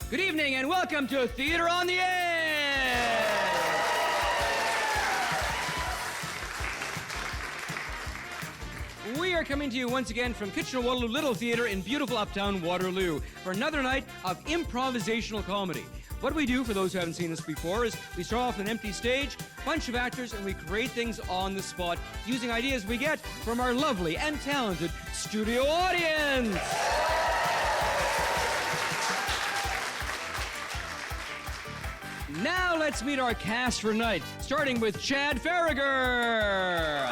Good evening and welcome to Theater on the Edge! We are coming to you once again from Kitchener-Waterloo Little Theatre in beautiful uptown Waterloo for another night of improvisational comedy. What we do, for those who haven't seen this before, is we start off with an empty stage, bunch of actors, and we create things on the spot using ideas we get from our lovely and talented studio audience. Now let's meet our cast for tonight, starting with Chad Farragher.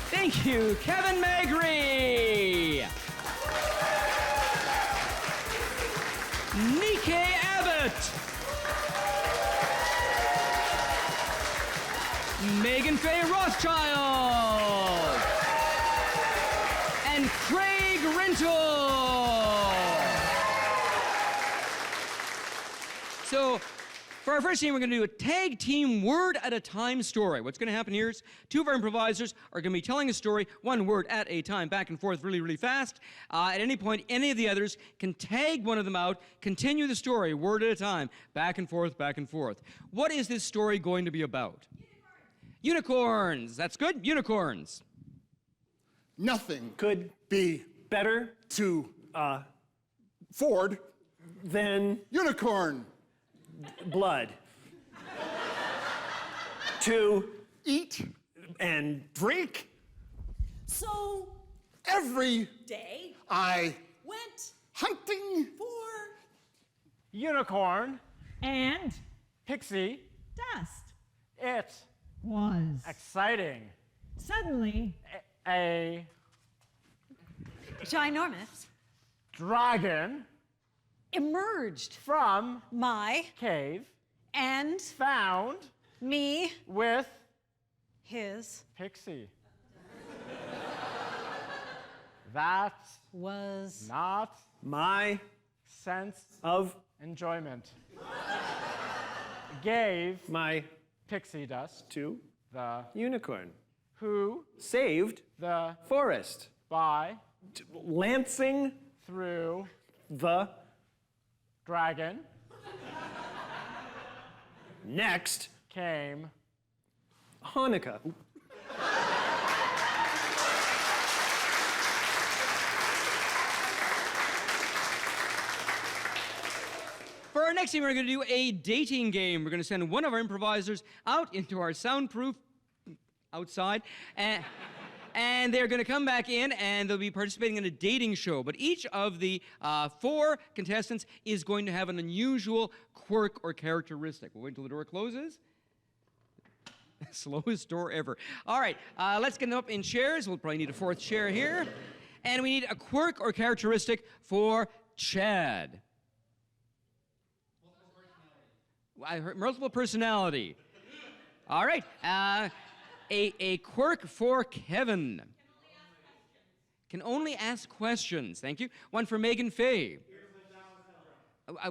Thank you, Kevin Magri. Nikkei Abbott. Megan Faye Rothschild. And Craig Rental. So, for our first scene, we're going to do a tag team word at a time story. What's going to happen here is two of our improvisers are going to be telling a story, one word at a time, back and forth really, really fast. At any point, any of the others can tag one of them out, continue the story, word at a time, back and forth, back and forth. What is this story going to be about? Unicorns. That's good. Unicorns. Nothing could be better to Ford than unicorn. Blood. To Eat and drink So every day I went hunting for Unicorn and Pixie. dust. It Was exciting. suddenly A ginormous dragon emerged from my cave and found me with his Pixie. That was not my sense of enjoyment gave my Pixie dust to the unicorn who saved the forest by lancing through the dragon next came Hanukkah. For our next scene, we're going to do a dating game. We're going to send one of our improvisers out into our soundproof outside, and they're going to come back in, and they'll be participating in a dating show. But each of the four contestants is going to have an unusual quirk or characteristic. We'll wait until the door closes. Slowest door ever. All right, let's get them up in chairs. We'll probably need a fourth chair here. And we need a quirk or characteristic for Chad. I heard multiple personality. All right. A quirk for Kevin. Can only ask questions. Thank you. One for Megan Faye.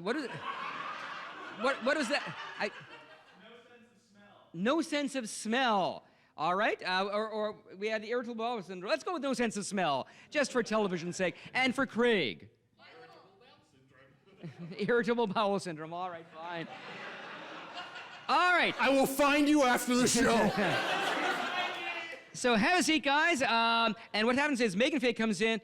What is it? What is that? No sense of smell. All right. Or we had the irritable bowel syndrome. Let's go with no sense of smell, just for television's sake. And for Craig. Irritable bowel syndrome. All right, fine. All right. I will find you after the show. So have a seat, guys. And what happens is Nikkei comes in,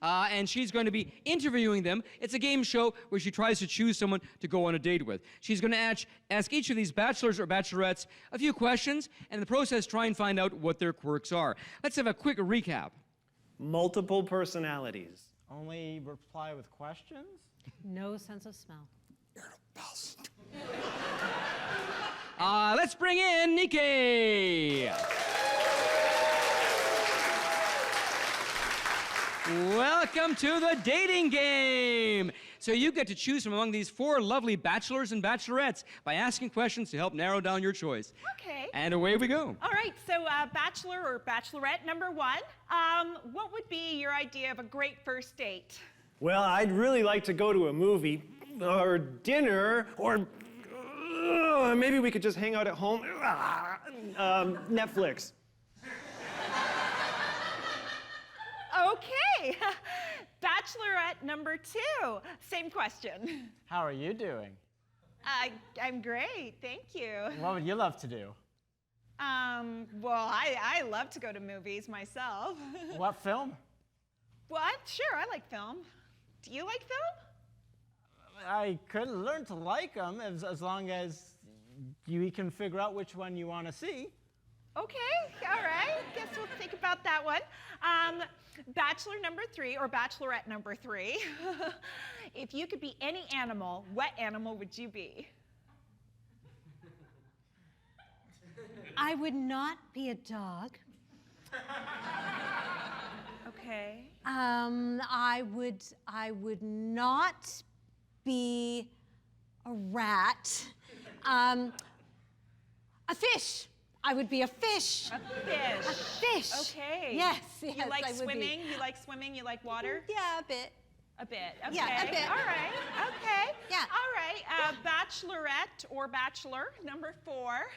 and she's going to be interviewing them. It's a game show where she tries to choose someone to go on a date with. She's going to ask each of these bachelors or bachelorettes a few questions, and in the process try and find out what their quirks are. Let's have a quick recap. Multiple personalities. only reply with questions? no sense of smell. Let's bring in Nikkei. Welcome to the dating game. So you get to choose from among these four lovely bachelors and bachelorettes by asking questions to help narrow down your choice. Okay. And away we go. All right, so bachelor or bachelorette number one, what would be your idea of a great first date? Well, I'd really like to go to a movie or dinner or maybe we could just hang out at home. Netflix. Okay, Okay. Bachelorette number 2. Same question. How are you doing? I'm great, thank you. What would you love to do? Well, I love to go to movies myself. What film? What? Sure, I like film. Do you like film? I could learn to like them as long as you can figure out which one you want to see. Okay, all right. Guess we'll think about that one. Bachelor number 3 or bachelorette number 3. If you could be any animal, what animal would you be? I would not be a dog. Okay. I would not be a rat. A fish. I would be a fish. A fish. A fish. Okay. Yes, yes, You like I would be. swimming? You like swimming? You like water? Yeah, a bit. A bit. Okay. Yeah, a bit. All right. Okay. Yeah. All right. Bachelorette or bachelor number 4.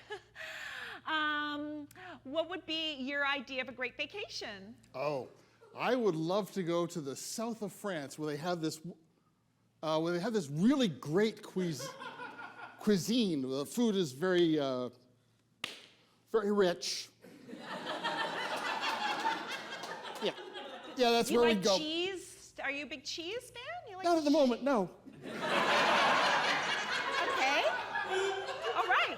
What would be your idea of a great vacation? Oh, I would love to go to the south of France where they have this really great cuisine. The food is very rich. Yeah, that's You where we like go. cheese? Are you a big cheese fan? You like Not at the moment, no. Okay. All right.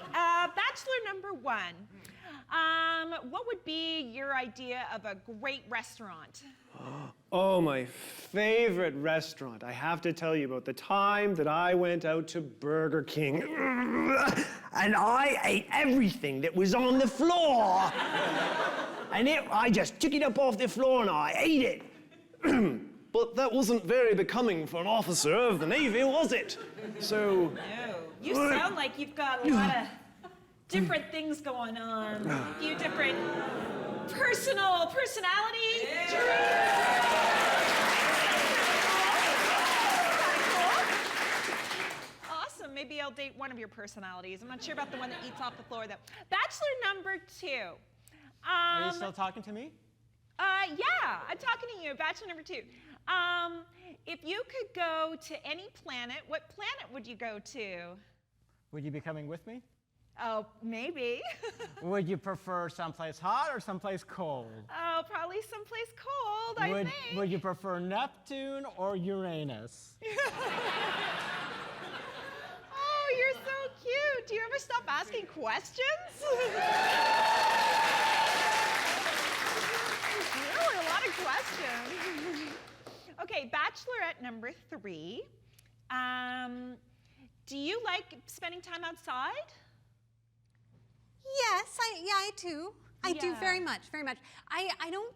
Bachelor number 1. What would be your idea of a great restaurant? Oh, my favorite restaurant. I have to tell you about the time that I went out to Burger King and I ate everything that was on the floor. And I just took it up off the floor and I ate it. But that wasn't very becoming for an officer of the Navy, was it? So... No. You sound like you've got a lot of different things going on. A few different personality traits. Awesome. Maybe I'll date one of your personalities. I'm not sure about the one that eats off the floor, though. Bachelor number 2. Are you still talking to me? Yeah, I'm talking to you. Bachelor number 2. If you could go to any planet, what planet would you go to? Would you be coming with me? Oh, maybe. Would you prefer someplace hot or someplace cold? Oh, probably someplace cold, I think. Would you prefer Neptune or Uranus? Oh, you're so cute. Do you ever stop asking questions? Really, a lot of questions. Okay, bachelorette number 3. Do you like spending time outside? Yes, I do. I do Yeah. very much, very much. I don't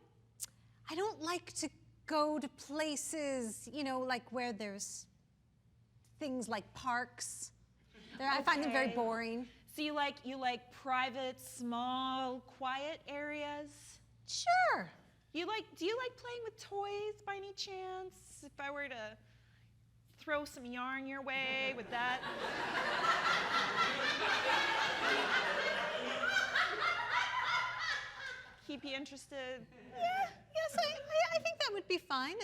like to go to places, like where there's things like parks. I find them very Okay. boring. So you like private, small, quiet areas? Sure. Do you like playing with toys by any chance? If I were to throw some yarn your way, would that? Keep you interested? Yes, I think that would be fine.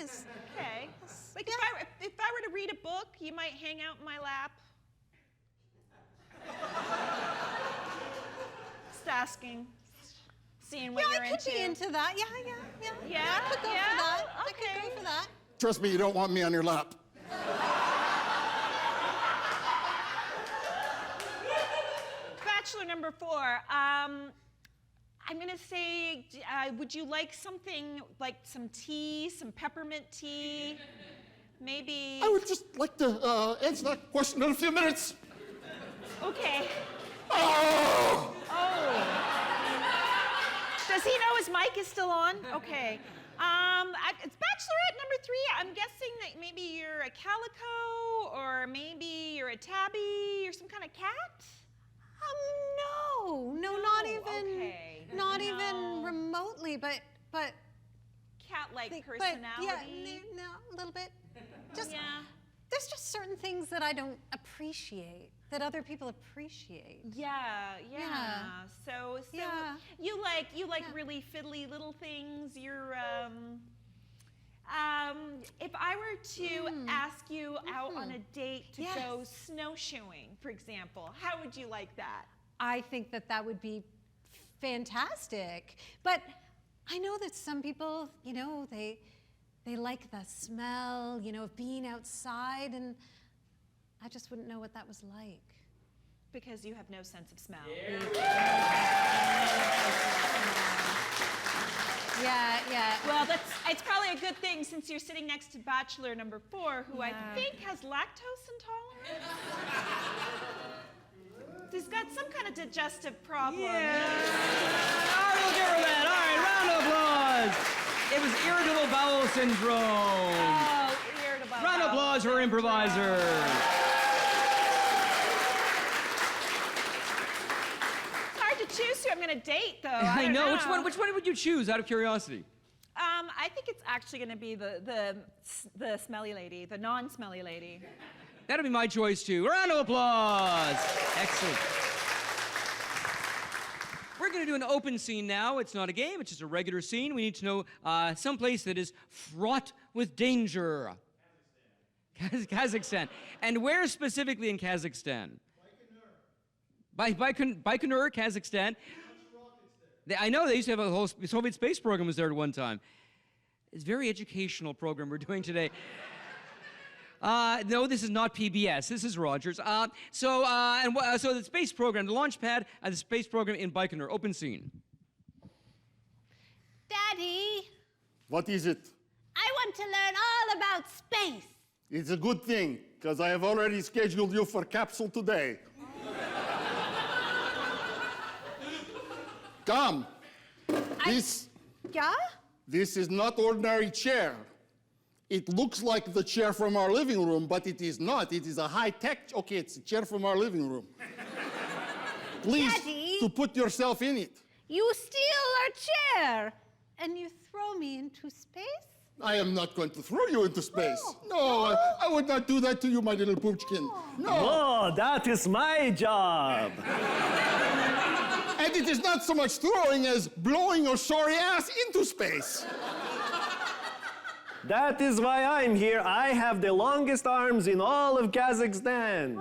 Okay. Like Yeah. if I were to read a book, you might hang out in my lap. Just asking, seeing what Yeah, you're I could be into that. Yeah. Yeah? I could go Yeah? for that. I Okay. could go for that. Trust me, you don't want me on your lap. Bachelor number 4. I'm gonna say, would you like something like some tea, some peppermint tea? Maybe. I would just like to answer that question in a few minutes. Okay. Oh! Oh. Does he know his mic is still on? Okay. It's bachelorette number 3. I'm guessing that maybe you're a calico, or maybe you're a tabby, or some kind of cat. No, No, not even, okay. not No. even remotely. But Cat-like But personality. yeah, no, a little bit. Just Yeah. there's just certain things that I don't appreciate that other people appreciate. Yeah. Yeah. So Yeah. you like Yeah. really fiddly little things. You're if I were to ask you out on a date to Yes. go snowshoeing, for example, how would you like that? I think that that would be fantastic. But I know that some people, they like the smell, of being outside, and I just wouldn't know what that was like. Because you have no sense of smell. Yeah. Well, it's probably a good thing since you're sitting next to bachelor number 4, who I think has lactose intolerance. He's got some kind of digestive problem. Yeah. All right, we'll give her that. All right, round of applause. It was irritable bowel syndrome. Oh, irritable. Round of applause for improvisers. It's hard to choose who I'm going to date, though. I don't know. Which one would you choose out of curiosity? I think it's actually going to be the smelly lady, the non-smelly lady. That'll be my choice too. Round of applause. Excellent. We're going to do an open scene now. It's not a game, it's just a regular scene. We need to know some place that is fraught with danger. Kazakhstan. And where specifically in Kazakhstan? Baikonur, Kazakhstan. I know they used to have a whole Soviet space program was there at one time. It's a very educational program we're doing today. No, this is not PBS. This is Rogers. So the space program, the launch pad at the space program in Baikonur. Open scene. Daddy, What is it? I want to learn all about space. It's a good thing, because I have already scheduled you for capsule today. Come. Yeah? This is not ordinary chair. It looks like the chair from our living room, but it is not. It is a high-tech, okay, it's a chair from our living room. Please, Daddy? to put yourself in it. You steal our chair and you throw me into space? I am not going to throw you into space. No, I would not do that to you, my little poopchkin. No. Oh, that is my job. And it is not so much throwing as blowing your sorry ass into space. That is why I'm here. I have the longest arms in all of Kazakhstan.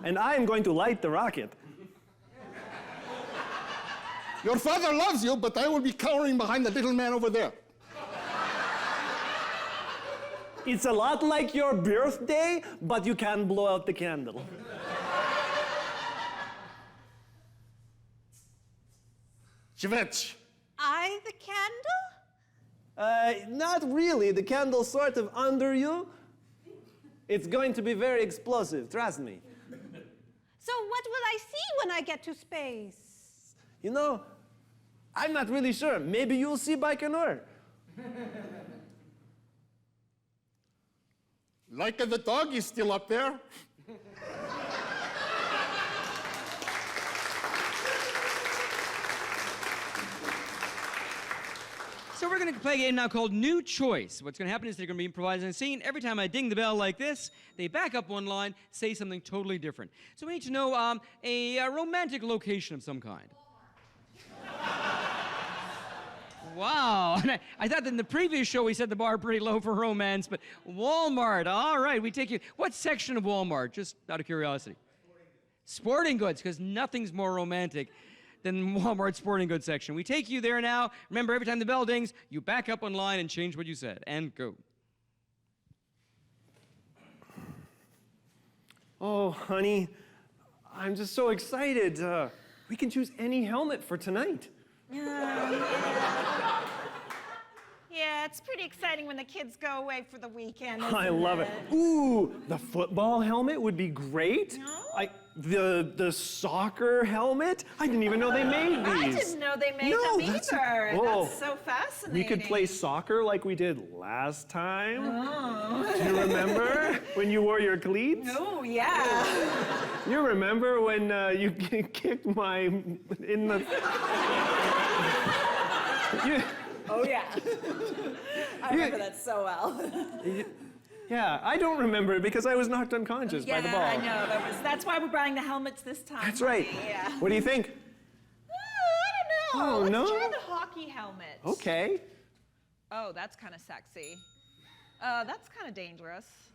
And I'm going to light the rocket. Your father loves you, but I will be cowering behind the little man over there. It's a lot like your birthday, but you can blow out the candle. Shvets. I the candle? Not really. The candle's sort of under you. It's going to be very explosive, trust me. So what will I see when I get to space? You know, I'm not really sure. Maybe you'll see Baikonur. Like the dog is still up there. So we're going to play a game now called New Choice. What's going to happen is they're going to be improvising a scene. Every time I ding the bell like this, they back up one line, say something totally different. So we need to know a romantic location of some kind. Wow. And I thought that in the previous show we set the bar pretty low for romance, but Walmart. All right, we take you. What section of Walmart? Just out of curiosity. Sporting goods, because nothing's more romantic than Walmart sporting goods section. We take you there now. Remember, every time the bell dings, you back up online and change what you said. And go. Oh, honey, I'm just so excited. We can choose any helmet for tonight. Yeah, it's pretty exciting when the kids go away for the weekend. I love it. Ooh, the football helmet would be great. No? The soccer helmet? I didn't even know they made these. I didn't know they made No, them that's- either. oh. That's so fascinating. We could play soccer like we did last time. Do you remember when you wore your cleats? Oh, yeah. You remember when you kicked my in the... You- Oh, yeah. I remember that so well. yeah, I don't remember it because I was knocked unconscious by the ball. I know. That's why we're buying the helmets this time. That's right. Yeah. What do you think? I don't know. Oh, Let's no? try the hockey helmet. Okay. Oh, that's kind of sexy. That's kind of dangerous.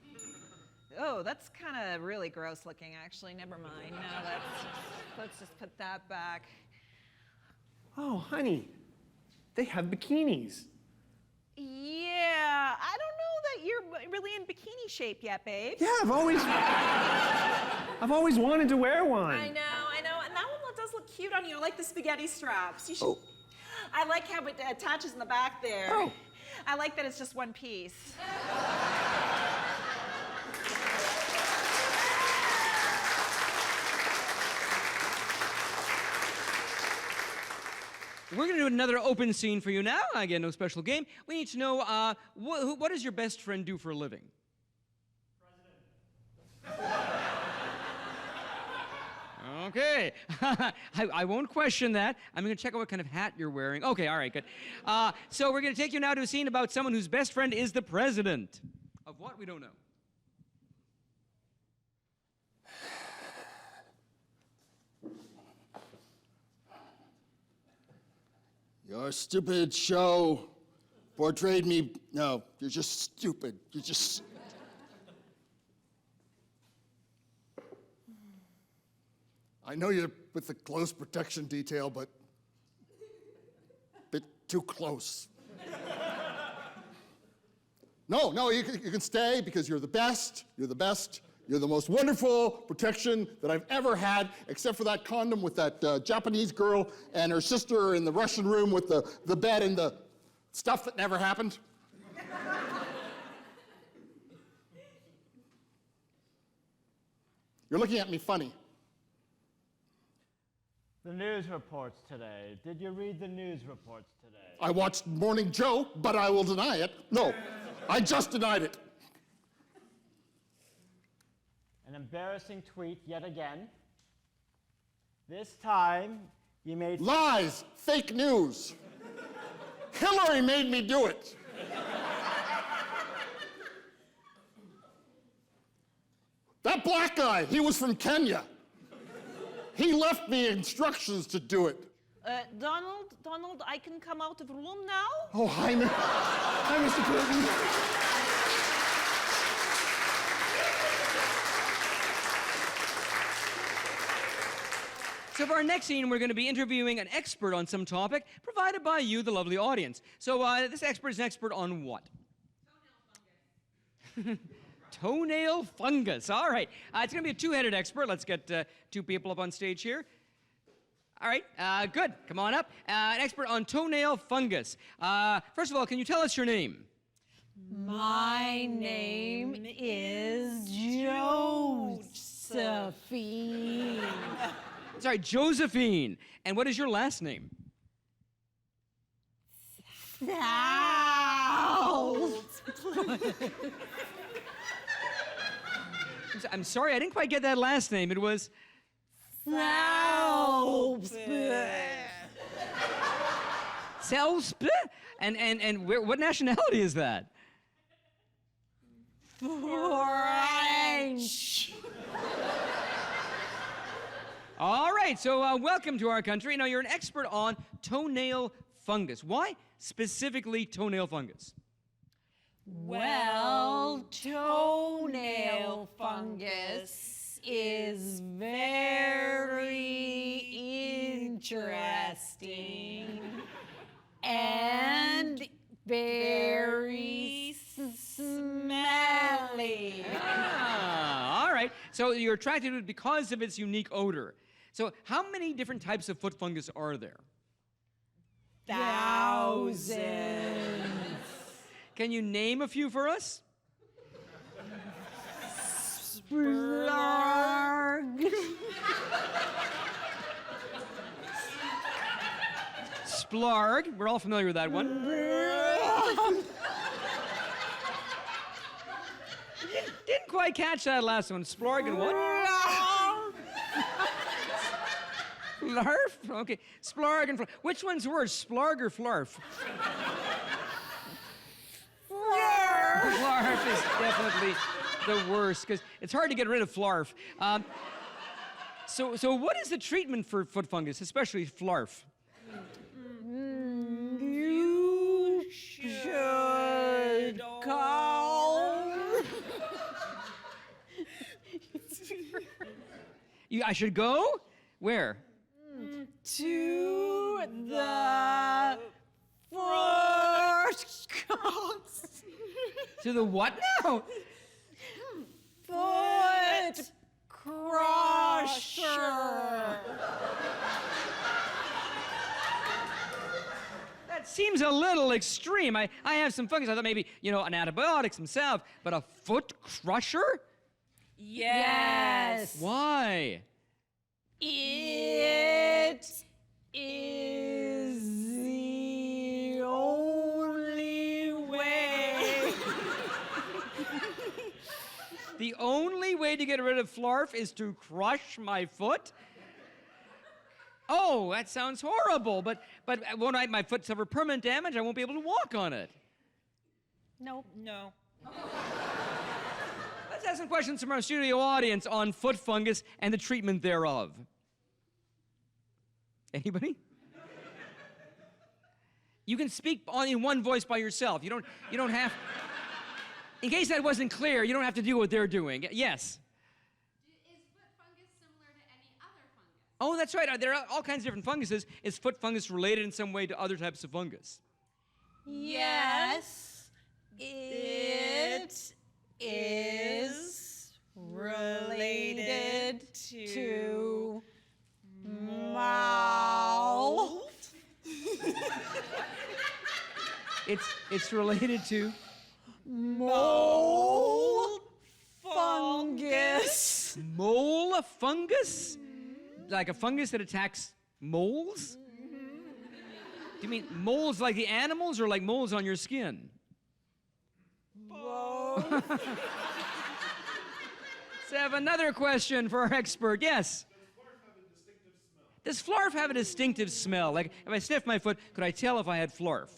Oh, that's kind of really gross looking, actually. Never mind. No, let's just put that back. Oh, honey, they have bikinis. Yeah, I don't know that you're really in bikini shape yet, babe. Yeah, I've always wanted to wear one. I know. And that one does look cute on you. I like the spaghetti straps. You should. I like how it attaches in the back there. Oh. I like that it's just one piece. We're going to do another open scene for you now. Again, no special game. We need to know what does your best friend do for a living? Okay. I won't question that. I'm going to check out what kind of hat you're wearing. Okay, all right, good. So we're going to take you now to a scene about someone whose best friend is the president. Of what? We don't know. Your stupid show portrayed me. No, you're just stupid. You're just. I know you're with the close protection detail, but a bit too close. No, you can stay because you're the best. You're the best. You're the most wonderful protection that I've ever had, except for that condom with that Japanese girl and her sister in the Russian room with the bed and the stuff that never happened. You're looking at me funny. The news reports today. Did you read the news reports today? I watched Morning Joe, but I will deny it. No, I just denied it. An embarrassing tweet yet again. This time, you made... Lies, fake news. Hillary made me do it. That black guy, he was from Kenya. He left me instructions to do it. Donald, I can come out of room now? Oh, hi, Mr. Clinton. So for our next scene, we're going to be interviewing an expert on some topic provided by you, the lovely audience. So this expert is an expert on what? Toenail fungus. Toenail fungus. All right. It's going to be a two-headed expert. Let's get two people up on stage here. All right. Good. Come on up. An expert on toenail fungus. First of all, can you tell us your name? My name is Josephine. Sorry, Josephine. And what is your last name? I'm sorry, I didn't quite get that last name. It was... Selbst? And what nationality is that? French. All right, so welcome to our country. Now, you're an expert on toenail fungus. Why specifically toenail fungus? Well, toenail fungus is very interesting and very smelly. All right, so you're attracted to it because of its unique odor. So how many different types of foot fungus are there? Thousands. Can you name a few for us? Splarg. Splarg. We're all familiar with that one. Didn't quite catch that last one. Splarg and what? Flarf? Okay. Splarg and flarf. Which one's worse, splarg or flarf? Flarf is definitely the worst, because it's hard to get rid of flarf. So what is the treatment for foot fungus, especially flarf? You should call I should go? Where? To the foot To the what now? foot crusher. That seems a little extreme. I have some fungus. I thought maybe, an antibiotic, some salve, but a foot crusher? Yes. Why? It is the only way. The only way to get rid of flarf is to crush my foot? Oh, that sounds horrible, but won't my foot suffer permanent damage? I won't be able to walk on it. Nope. No. Let's ask some questions from our studio audience on foot fungus and the treatment thereof. Anybody? You can speak in one voice by yourself. You don't have. In case that wasn't clear, you don't have to do what they're doing. Yes. Is foot fungus similar to any other fungus? Oh, that's right. There are all kinds of different funguses. Is foot fungus related in some way to other types of fungus? Yes, it is related to mouth. It's related to. Mole fungus. Mole fungus? Like a fungus that attacks moles? Do you mean moles like the animals or like moles on your skin? Both. Let's have another question for our expert. Yes? Does flarf have a distinctive smell? Like if I sniffed my foot, could I tell if I had flarf?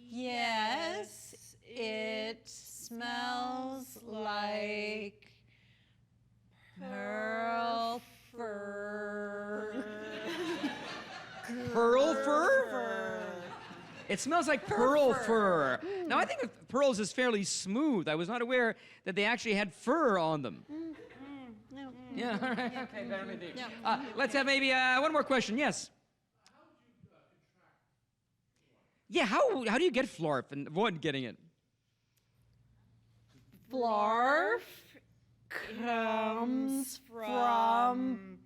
Yes, it smells like pearl fur. Pearl fur? It smells like pearl fur. Now I think of pearls as fairly smooth. I was not aware that they actually had fur on them. No. Yeah, all right. Okay, better maybe. Let's have maybe one more question. Yes? Yeah, how do you get flarf and avoid getting it? Flarf comes from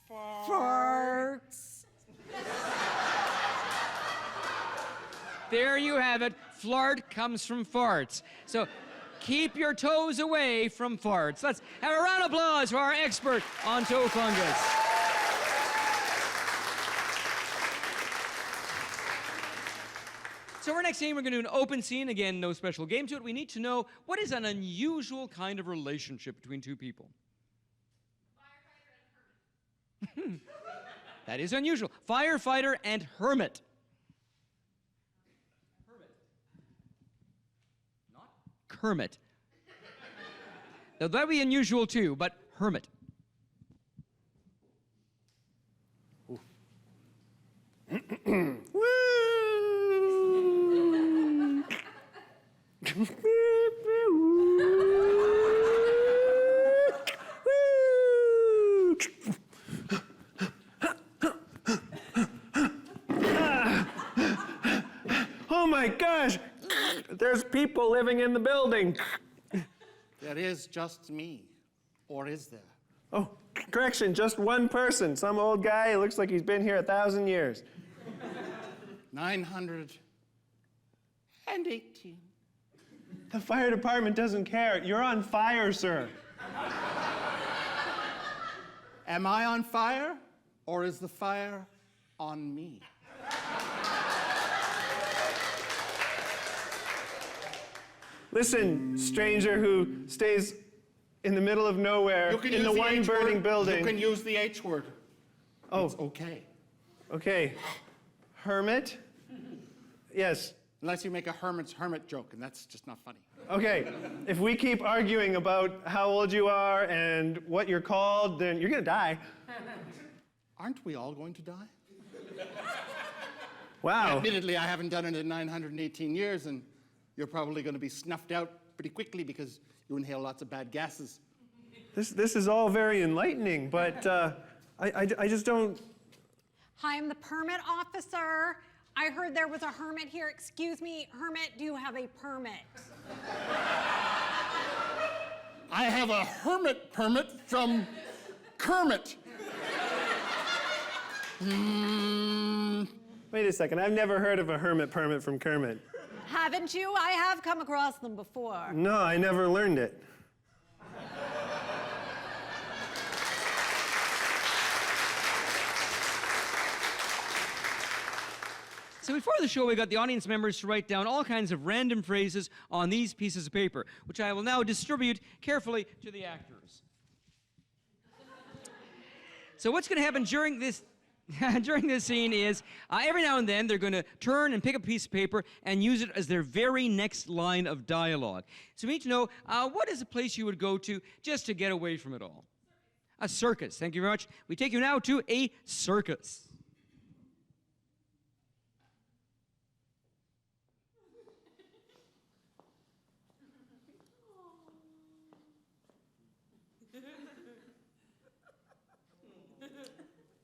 farts. There you have it. Flart comes from farts. So keep your toes away from farts. Let's have a round of applause for our expert on toe fungus. So our next scene, we're going to do an open scene. Again, no special game to it. We need to know what is an unusual kind of relationship between two people. Firefighter and hermit. That is unusual. Firefighter and hermit. Not Kermit. Now that'd be unusual too, but hermit. Oh my gosh! There's people living in the building. There is just me. Or is there? Oh, correction, just one person. Some old guy who looks like he's been here 1,000 years. 918. The fire department doesn't care. You're on fire, sir. Am I on fire? Or is the fire on me? Listen, stranger who stays in the middle of nowhere You can in use the one H burning word. building. You can use the H word. Oh, It's okay. okay. Hermit? Yes. Unless you make a hermit's hermit joke, and that's just not funny. Okay. If we keep arguing about how old you are and what you're called, then you're gonna die. Aren't we all going to die? Wow. Admittedly, I haven't done it in 918 years, and you're probably going to be snuffed out pretty quickly because you inhale lots of bad gases. This is all very enlightening, but I just don't. Hi, I'm the permit officer. I heard there was a hermit here. Excuse me, hermit, do you have a permit? I have a hermit permit from Kermit. Wait a second, I've never heard of a hermit permit from Kermit. Haven't you? I have come across them before. No, I never learned it. So before the show, we got the audience members to write down all kinds of random phrases on these pieces of paper, which I will now distribute carefully to the actors. So what's going to happen during this during this scene is every now and then they're going to turn and pick up a piece of paper and use it as their very next line of dialogue. So we need to know what is a place you would go to just to get away from it all? A circus. Thank you very much. We take you now to a circus.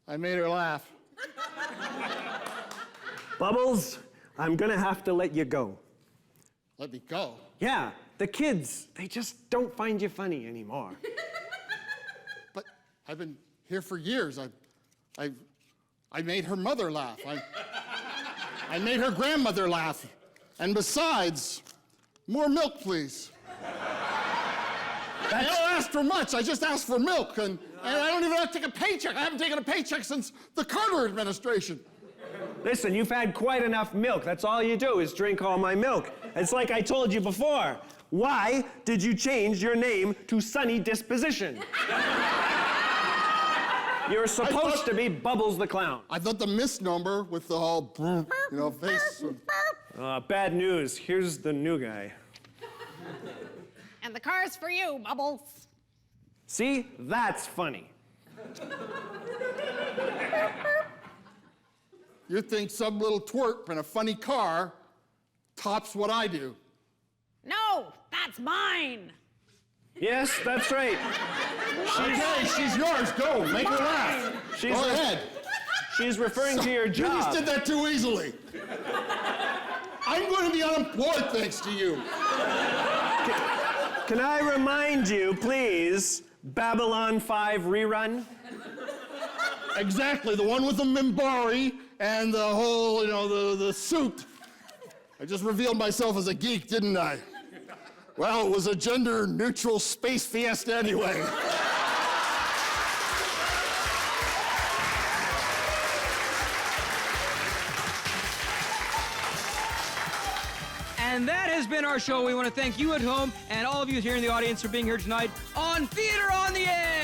I made her laugh. Bubbles, I'm gonna have to let you go. Let me go. Yeah, the kids, they just don't find you funny anymore. But I've been here for years. I made her mother laugh. I made her grandmother laugh. And besides, more milk, please. I don't ask for much. I just ask for milk, and I don't even have to take a paycheck. I haven't taken a paycheck since the Carter administration. Listen, you've had quite enough milk. That's all you do is drink all my milk. It's like I told you before. Why did you change your name to Sunny Disposition? You're supposed to be Bubbles the Clown. I thought the misnomer with the whole, face. Bad news. Here's the new guy. And the car's for you, Bubbles. See? That's funny. You think some little twerp in a funny car tops what I do. No, that's mine. Yes, that's right. Okay, she's yours. Go, make her laugh. She's Go ahead. She's referring to your You job. just did that too easily. I'm going to be unemployed thanks to you. Can I remind you, please, Babylon 5 rerun? Exactly, the one with the Mimbari and the whole, the suit. I just revealed myself as a geek, didn't I? Well, it was a gender-neutral space fiesta anyway. And that has been our show. We want to thank you at home and all of you here in the audience for being here tonight on Theater on the Edge.